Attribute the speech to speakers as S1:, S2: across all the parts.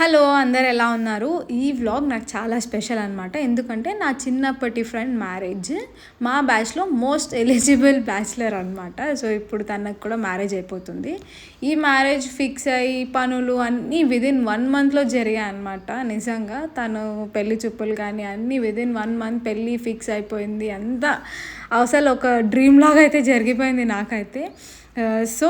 S1: Hello అందరు ఎలా ఉన్నారు? ఈ వ్లాగ్ నాకు చాలా స్పెషల్ అనమాట. ఎందుకంటే నా చిన్నప్పటి ఫ్రెండ్ మ్యారేజ్. మా బ్యాచ్లో మోస్ట్ ఎలిజిబుల్ బ్యాచ్లర్ అనమాట. సో ఇప్పుడు తనకు కూడా మ్యారేజ్ అయిపోతుంది. ఈ మ్యారేజ్ ఫిక్స్ అయ్యి పనులు అన్నీ విదిన్ 1 మంత్లో జరిగాయి అనమాట. నిజంగా తను పెళ్లి చూపులు కానీ అన్నీ విదిన్ 1 మంత్ పెళ్ళి ఫిక్స్ అయిపోయింది. అంతా అసలు ఒక డ్రీమ్ లాగా అయితే జరిగిపోయింది నాకైతే. సో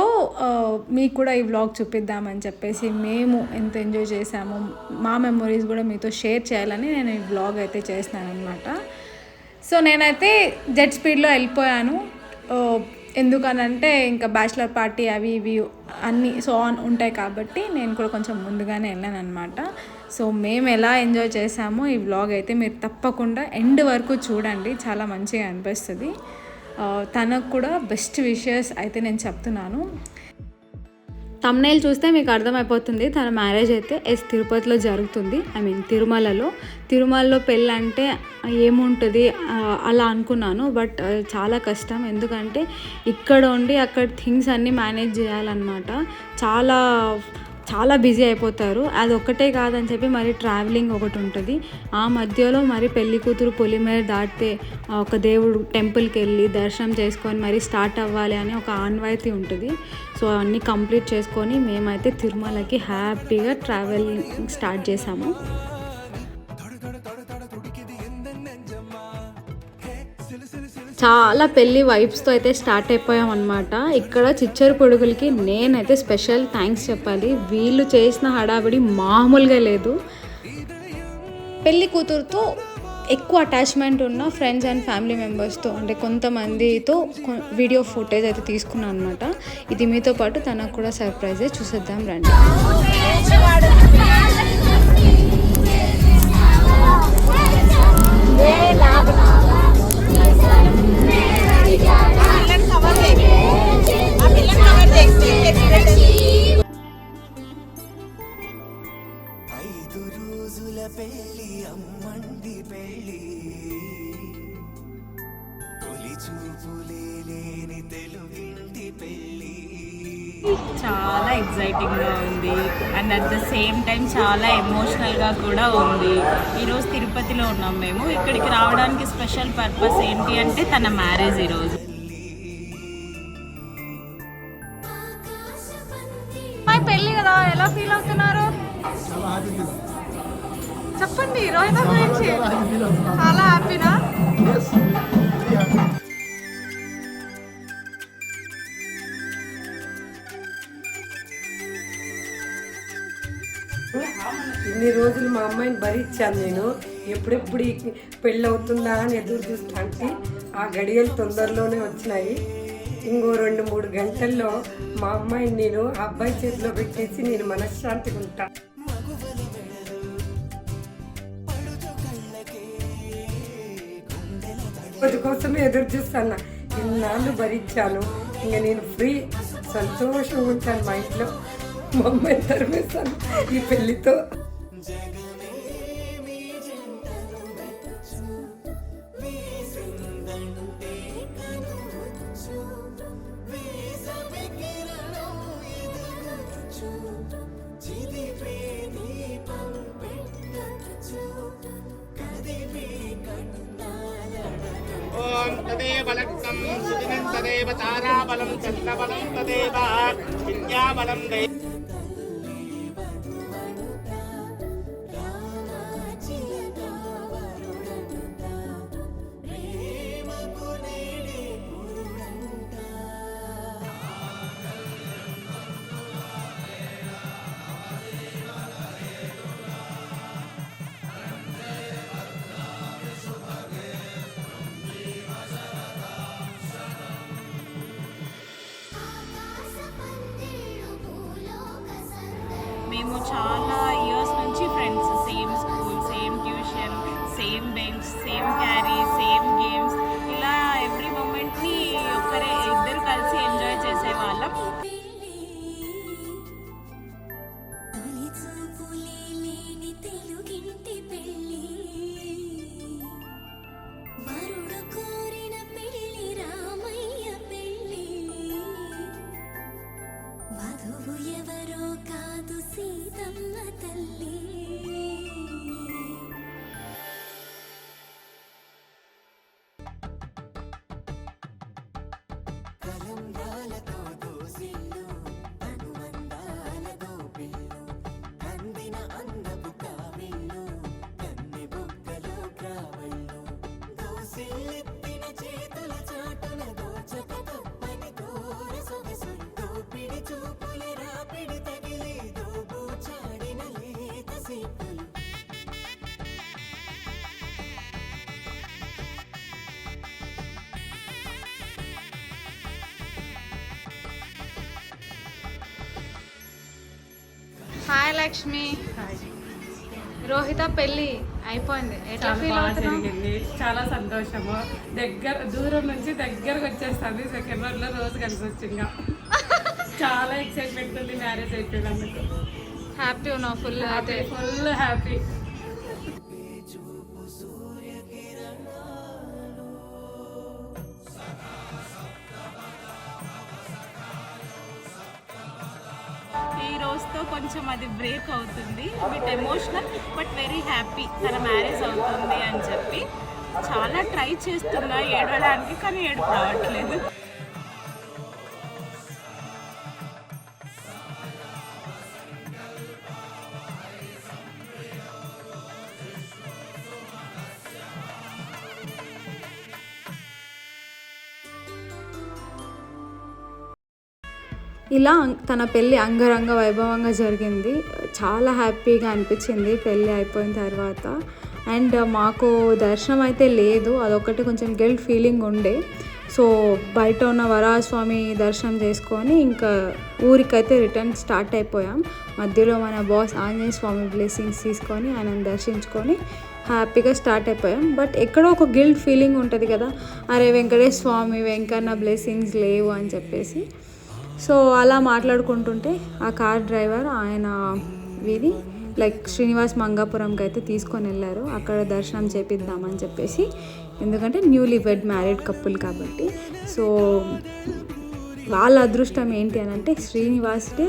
S1: మీకు కూడా ఈ వ్లాగ్ చూపిద్దామని చెప్పేసి మేము ఎంత ఎంజాయ్ చేసామో మా మెమొరీస్ కూడా మీతో షేర్ చేయాలని నేను ఈ వ్లాగ్ అయితే చేస్తున్నాను అనమాట. సో నేనైతే జెట్ స్పీడ్లో వెళ్ళిపోయాను. ఎందుకనంటే ఇంకా బ్యాచిలర్ పార్టీ అవి ఇవి అన్నీ సో ఆన్ ఉంటాయి కాబట్టి నేను కూడా కొంచెం ముందుగానే వెళ్ళాను అనమాట. సో మేము ఎలా ఎంజాయ్ చేసామో ఈ వ్లాగ్ అయితే మీరు తప్పకుండా ఎండ్ వరకు చూడండి, చాలా మంచిగా అనిపిస్తుంది. తనకు కూడా బెస్ట్ విషెస్ అయితే నేను చెప్తున్నాను. తమ్నైల్ చూస్తే మీకు అర్థమైపోతుంది తన మ్యారేజ్ అయితే తిరుపతిలో జరుగుతుంది. తిరుమలలో పెళ్ళి అంటే ఏముంటుంది అలా అనుకున్నాను. బట్ చాలా కష్టం, ఎందుకంటే ఇక్కడ ఉండి అక్కడ థింగ్స్ అన్నీ మేనేజ్ చేయాలన్నమాట. చాలా బిజీ అయిపోతారు. అది ఒక్కటే కాదని చెప్పి మరి ట్రావెలింగ్ ఒకటి ఉంటుంది. ఆ మధ్యలో మరి పెళ్లి కూతురు పొలిమేర దాటితే ఒక దేవుడు టెంపుల్కి వెళ్ళి దర్శనం చేసుకొని మరి స్టార్ట్ అవ్వాలి అని ఒక ఆన్వాయితీ ఉంటుంది. సో అన్నీ కంప్లీట్ చేసుకొని మేమైతే తిరుమలకి హ్యాపీగా ట్రావెలింగ్ స్టార్ట్ చేసాము. చాలా పెళ్ళి వైబ్స్తో అయితే స్టార్ట్ అయిపోయాం అనమాట. ఇక్కడ చిచ్చరు పొడుగులకి నేనైతే స్పెషల్ థ్యాంక్స్ చెప్పాలి. వీళ్ళు చేసిన హడావిడి మామూలుగా లేదు. పెళ్లి కూతురుతో ఎక్కువ అటాచ్మెంట్ ఉన్న ఫ్రెండ్స్ అండ్ ఫ్యామిలీ మెంబర్స్తో అంటే కొంతమందితో వీడియో ఫుటేజ్ అయితే తీసుకున్నాను అనమాట. ఇది మీతో పాటు తనకు కూడా సర్ప్రైజ్ చూసేద్దాం రండి.
S2: పెళ్ళి అమ్మండి పెళ్ళి తొలి చూపులే లేని తెలుగింటి పెళ్ళి.
S3: చాలా ఎగ్జైటింగ్గా ఉంది and at the same time చాలా ఎమోషనల్గా కూడా ఉంది. ఈరోజు తిరుపతిలో ఉన్నాం మేము. ఇక్కడికి రావడానికి స్పెషల్ పర్పస్ ఏంటి అంటే తన మ్యారేజ్ ఈరోజు.
S1: పెళ్ళి కదా, ఎలా ఫీల్ అవుతున్నారు చెప్పండి. రోహిత గురించి చాలా హ్యాపీనా?
S4: ఇన్ని రోజులు మా అమ్మాయిని భరించాను నేను. ఎప్పుడెప్పుడు పెళ్ళి అవుతుందా అని ఎదురు చూస్తాంటే ఆ గడియలు తొందరలోనే వచ్చినాయి. ఇంకో 2-3 గంటల్లో మా అమ్మాయిని నేను ఆ అబ్బాయి చేతిలో పెట్టేసి నేను మనశ్శాంతిగా ఉంటా. అది కోసమే ఎదురు చూస్తాను. ఇన్నాళ్ళు భరించాను, ఇంకా నేను ఫ్రీ సంతోషంగా ఉంటాను. మా ఇంట్లో మా అమ్మాయి తరిమేస్తాను ఈ పెళ్ళితో.
S5: तदेव लग्नं सुदिनं तदेव ताराबलं चन्द्रबलं तदेव विद्याबलं दे
S3: మేము చాలా ఇయర్స్ నుంచి friends, same school, same tuition, same bench, same carry, same games, ఇలా ఎవ్రీ మూమెంట్ని ఇద్దరు కలిసి ఎంజాయ్ చేసేవాళ్ళం.
S2: వధువు ఎవరో కాదు సీతమ్మ తల్లి.
S1: హాయ్ లక్ష్మి. రోహిత పెళ్ళి అయిపోయింది, ఎట్లా
S6: చాలా
S1: ఫీల్
S6: బాగా
S1: అవుతున్నావు?
S6: జరిగింది, చాలా సంతోషము. దూరం నుంచి దగ్గరకు వచ్చేస్తుంది. సెకండ్ రోజులో రోజు కలిసి వచ్చింది. చాలా ఎక్సైట్మెంట్ ఉంది మ్యారేజ్ అయిపోయినందుకు.
S1: హ్యాపీ ఉన్నావు ఫుల్ అయితే?
S6: Full happy.
S3: ఈ రోజుతో కొంచెం అది బ్రేక్ అవుతుంది, bit emotional but very happy తన మ్యారేజ్ అవుతుంది అని చెప్పి. చాలా ట్రై చేస్తున్నా ఏడవడానికి, కానీ ఏడుపు రావట్లేదు.
S1: ఇలా తన పెళ్ళి అంగరంగ వైభవంగా జరిగింది. చాలా హ్యాపీగా అనిపించింది పెళ్ళి అయిపోయిన తర్వాత. అండ్ మాకు దర్శనం అయితే లేదు, అదొకటి కొంచెం గిల్ట్ ఫీలింగ్ ఉండే. సో బయట ఉన్న వరాహస్వామి దర్శనం చేసుకొని ఇంకా ఊరికైతే రిటర్న్ స్టార్ట్ అయిపోయాం. మధ్యలో మన బాస్ ఆంజనేయ స్వామి బ్లెస్సింగ్స్ తీసుకొని ఆయనను దర్శించుకొని హ్యాపీగా స్టార్ట్ అయిపోయాం. బట్ ఎక్కడో ఒక గిల్ట్ ఫీలింగ్ ఉంటుంది కదా, అరే వెంకటేశ్వర స్వామి వెంకన్న బ్లెస్సింగ్స్ లేవు అని చెప్పేసి. సో అలా మాట్లాడుకుంటుంటే ఆ కార్ డ్రైవర్ ఆయన వీధి లైక్ శ్రీనివాస్ మంగాపురంకి అయితే తీసుకొని వెళ్ళారు. అక్కడ దర్శనం చేపిద్దామని చెప్పేసి, ఎందుకంటే న్యూలీ వెడ్ మ్యారీడ్ కపుల్ కాబట్టి. సో వాళ్ళ అదృష్టం ఏంటి అని అంటే శ్రీనివాస్కి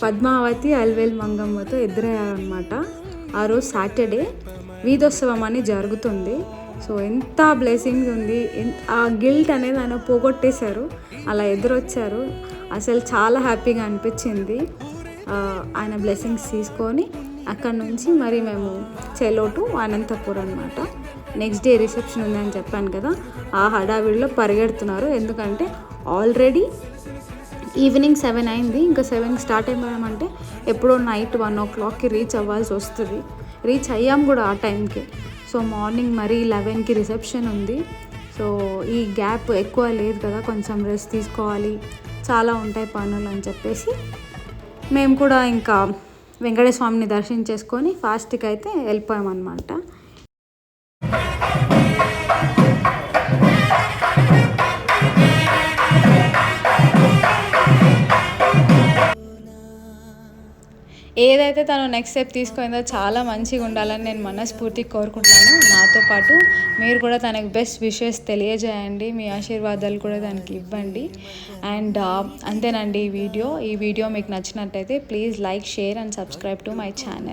S1: పద్మావతి అల్వేల్ మంగమ్మతో ఎదురయ్యారనమాట. ఆ రోజు సాటర్డే వీధోత్సవం అని జరుగుతుంది. సో ఎంత బ్లెస్సింగ్స్ ఉంది, ఆ గిల్ట్ అనేది ఆయన పోగొట్టేశారు, అలా ఎదురొచ్చారు. అసలు చాలా హ్యాపీగా అనిపించింది. ఆయన బ్లెస్సింగ్స్ తీసుకొని అక్కడ నుంచి మరి మేము చెలో టు అనంతపురం అనమాట. నెక్స్ట్ డే రిసెప్షన్ ఉందని చెప్పాను కదా, ఆ హడావిడిలో పరిగెడుతున్నారు. ఎందుకంటే ఆల్రెడీ ఈవినింగ్ 7 అయింది, ఇంకా 7కి స్టార్ట్ అయిపోయామంటే ఎప్పుడో నైట్ 1 o'clockకి రీచ్ అవ్వాల్సి వస్తుంది. రీచ్ అయ్యాం కూడా ఆ టైంకి. సో మార్నింగ్ మరి 11కి రిసెప్షన్ ఉంది. సో ఈ గ్యాప్ ఎక్కువ లేదు కదా, కొంచెం రెస్ట్ తీసుకోవాలి, చాలా ఉంటాయి పనులు అని చెప్పేసి మేము కూడా ఇంకా వెంకటేశ్వర స్వామిని దర్శించేసుకొని ఫాస్ట్కి అయితే వెళ్ళిపోయామన్నమాట. ఏదైతే తను నెక్స్ట్ స్టెప్ తీసుకుందో చాలా మంచిగా ఉండాలని నేను మనస్ఫూర్తిగా కోరుకుంటున్నాను. నాతో పాటు మీరు కూడా తనకు బెస్ట్ విషెస్ తెలియజేయండి, మీ ఆశీర్వాదాలు కూడా తనకి ఇవ్వండి. అండ్ అంతేనండి ఈ వీడియో మీకు నచ్చినట్టయితే please like, share and subscribe to my channel.